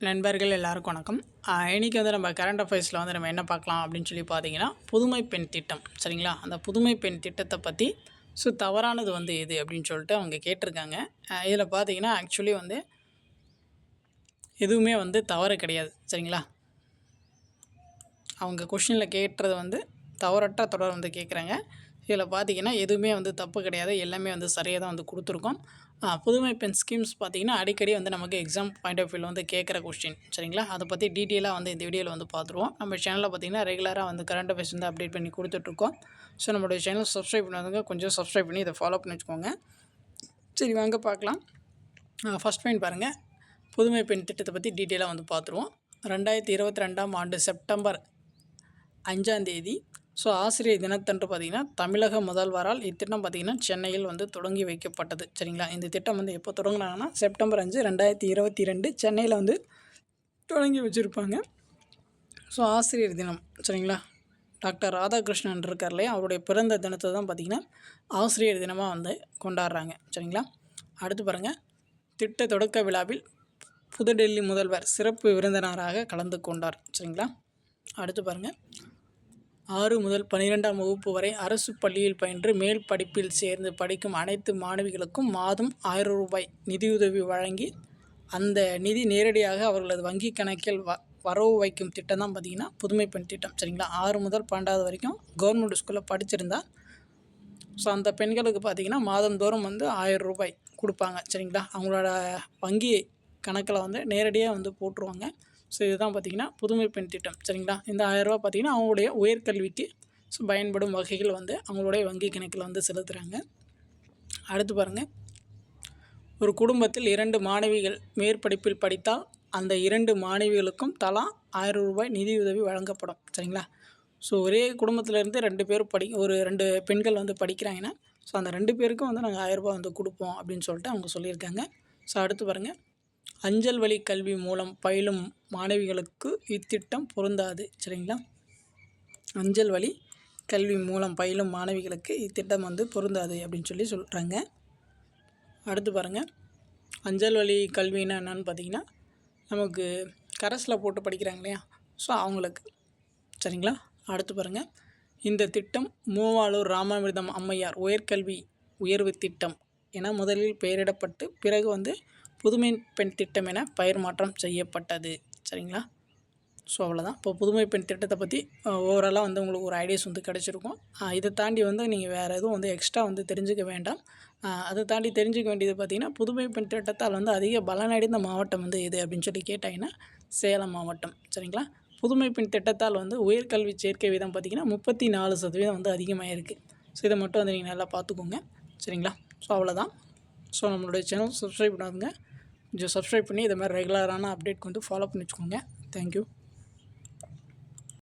நண்பர்கள் எல்லாருக்கும் வணக்கம். இன்றைக்கி வந்து நம்ம கரண்ட் அஃபேர்ஸில் வந்து நம்ம என்ன பார்க்கலாம் அப்படின்னு சொல்லி பார்த்தீங்கன்னா, புதுமை பெண் திட்டம் சரிங்களா? அந்த புதுமை பெண் திட்டத்தை பற்றி தவறானது வந்து எது அப்படின்னு சொல்லிட்டு அவங்க கேட்டிருக்காங்க. இதில் பார்த்தீங்கன்னா ஆக்சுவலி வந்து எதுவுமே வந்து தவறு கிடையாது சரிங்களா? அவங்க கொஷினில் கேட்டுறது வந்து தவறற்ற தொடர் வந்து கேட்குறாங்க. இதில் பார்த்தீங்கன்னா எதுவுமே வந்து தப்பு கிடையாது, எல்லாமே வந்து சரியாக தான் வந்து கொடுத்துருக்கோம். புதுமை பெண் ஸ்கீம்ஸ் பார்த்திங்கன்னா அடிக்கடி வந்து நமக்கு எக்ஸாம் பாயிண்ட் ஆஃப் வியூவில் வந்து கேட்குற கொஸ்டின் சரிங்களா? அதை பற்றி டீட்டெயிலாக வந்து இந்த வீடியோவில் வந்து பார்த்துருவோம். நம்ம சேனலில் பார்த்திங்கன்னா ரெகுலராக வந்து கரண்ட் அஃபேர்ஸ் வந்து அப்டேட் பண்ணி கொடுத்துட்ருக்கோம். ஸோ நம்மளுடைய சேனல் சப்ஸ்கிரைப் பண்ணாதவங்க கொஞ்சம் சப்ஸ்கிரைப் பண்ணி இதை ஃபாலோ பண்ணி வச்சுக்கோங்க. சரி வாங்க பார்க்கலாம். ஃபஸ்ட் பாயிண்ட் பாருங்கள், புதுமை பெண் திட்டத்தை பற்றி டீட்டெயிலாக வந்து பார்த்துருவோம். 2022ஆம் ஆண்டு செப்டம்பர் 5ஆம் தேதி ஆசிரியர் தினத்தன்று பார்த்திங்கன்னா தமிழக முதல்வரால் இத்திட்டம் பார்த்திங்கன்னா சென்னையில் வந்து தொடங்கி வைக்கப்பட்டது சரிங்களா? இந்த திட்டம் வந்து எப்போ தொடங்கினாங்கன்னா செப்டம்பர் 5, 2022 சென்னையில் வந்து தொடங்கி வச்சுருப்பாங்க. ஆசிரியர் தினம் சரிங்களா? டாக்டர் ராதாகிருஷ்ணன் இருக்கார் இல்லையா, அவருடைய பிறந்த தினத்தை தான் பார்த்திங்கன்னா ஆசிரியர் தினமாக வந்து கொண்டாடுறாங்க சரிங்களா? அடுத்து பாருங்கள், திட்ட தொடக்க விழாவில் புதுடெல்லி முதல்வர் சிறப்பு விருந்தினராக கலந்து கொண்டார் சரிங்களா? அடுத்து பாருங்கள், 6 முதல் 12ஆம் வகுப்பு வரை அரசு பள்ளியில் பயின்று மேல் படிப்பில் சேர்ந்து படிக்கும் அனைத்து மாணவிகளுக்கும் மாதம் 1000 ரூபாய் நிதியுதவி வழங்கி அந்த நிதி நேரடியாக அவர்களது வங்கி கணக்கில் வரவு வைக்கும் திட்டம் தான் பார்த்திங்கன்னா புதுமை பெண் திட்டம் சரிங்களா? 6 முதல் 12வது வரைக்கும் கவர்மெண்ட் ஸ்கூலில் படிச்சிருந்தா அந்த பெண்களுக்கு பார்த்திங்கன்னா மாதந்தோறும் வந்து 1000 ரூபாய் கொடுப்பாங்க சரிங்களா? அவங்களோட வங்கி கணக்கில் வந்து நேரடியாக வந்து போட்டுருவாங்க. இதுதான் பார்த்திங்கன்னா புதுமை பெண் திட்டம் சரிங்களா? இந்த 1000 ரூபா பார்த்திங்கன்னா அவங்களுடைய உயர்கல்விக்கு பயன்படும் வகைகள் வந்து அவங்களுடைய வங்கி கணக்கில் வந்து செலுத்துகிறாங்க. அடுத்து பாருங்கள், ஒரு குடும்பத்தில் 2 மாணவிகள் மேற்படிப்பில் படித்தால் அந்த 2 மாணவிகளுக்கும் தலா 1000 ரூபாய் நிதியுதவி வழங்கப்படும் சரிங்களா? ஒரே குடும்பத்திலேருந்து 2 பேர் ஒரு 2 பெண்கள் வந்து படிக்கிறாங்கன்னா அந்த 2 பேருக்கும் வந்து நாங்கள் 1000 ரூபா வந்து கொடுப்போம் அப்படின்னு சொல்லிட்டு அவங்க சொல்லியிருக்காங்க. அடுத்து பாருங்கள், அஞ்சல் வழி கல்வி மூலம் பயிலும் மாணவிகளுக்கு இத்திட்டம் பொருந்தாது சரிங்களா? அஞ்சல் வழி கல்வி மூலம் பயிலும் மாணவிகளுக்கு இத்திட்டம் வந்து பொருந்தாது அப்படின்னு சொல்லி சொல்கிறாங்க. அடுத்து பாருங்கள், அஞ்சல் வழி கல்வின்னா என்னன்னு பார்த்தீங்கன்னா நமக்கு கரஸில் போட்டு படிக்கிறாங்க இல்லையா, அவங்களுக்கு சரிங்களா? அடுத்து பாருங்கள், இந்த திட்டம் மூவாளூர் ராமாமிர்தம் அம்மையார் உயர்கல்வி உயர்வு திட்டம் என முதலில் பெயரிடப்பட்டு பிறகு வந்து புதுமை பெண் திட்டம் என பெயர் மாற்றம் செய்யப்பட்டது சரிங்களா? அவ்வளோதான். இப்போ புதுமை பெண் திட்டத்தை பற்றி ஓவராலாக வந்து உங்களுக்கு ஒரு ஐடியாஸ் வந்து கிடச்சிருக்கும். இதை தாண்டி வந்து நீங்கள் வேறு எதுவும் வந்து எக்ஸ்ட்ரா வந்து தெரிஞ்சுக்க வேண்டாம். அதை தாண்டி தெரிஞ்சுக்க வேண்டியது பார்த்திங்கன்னா, புதுமை பெண் திட்டத்தால் வந்து அதிக பலனடைந்த மாவட்டம் வந்து எது அப்படின்னு சொல்லி கேட்டாங்கன்னா சேலம் மாவட்டம் சரிங்களா? புதுமை பெண் திட்டத்தால் வந்து உயர்கல்வி சேர்க்கை வீதம் பார்த்திங்கன்னா 34% வந்து அதிகமாக இருக்குது. இதை மட்டும் வந்து நீங்கள் நல்லா பார்த்துக்கோங்க சரிங்களா? அவ்வளோதான். நம்மளுடைய சேனல் சப்ஸ்கிரைப் பண்ணாதுங்க, கொஞ்சம் சப்ஸ்கிரைப் பண்ணி இதை மாதிரி ரெகுலரான அப்டேட் வந்து ஃபாலோ பண்ணி வச்சுக்கோங்க. தேங்க்யூ.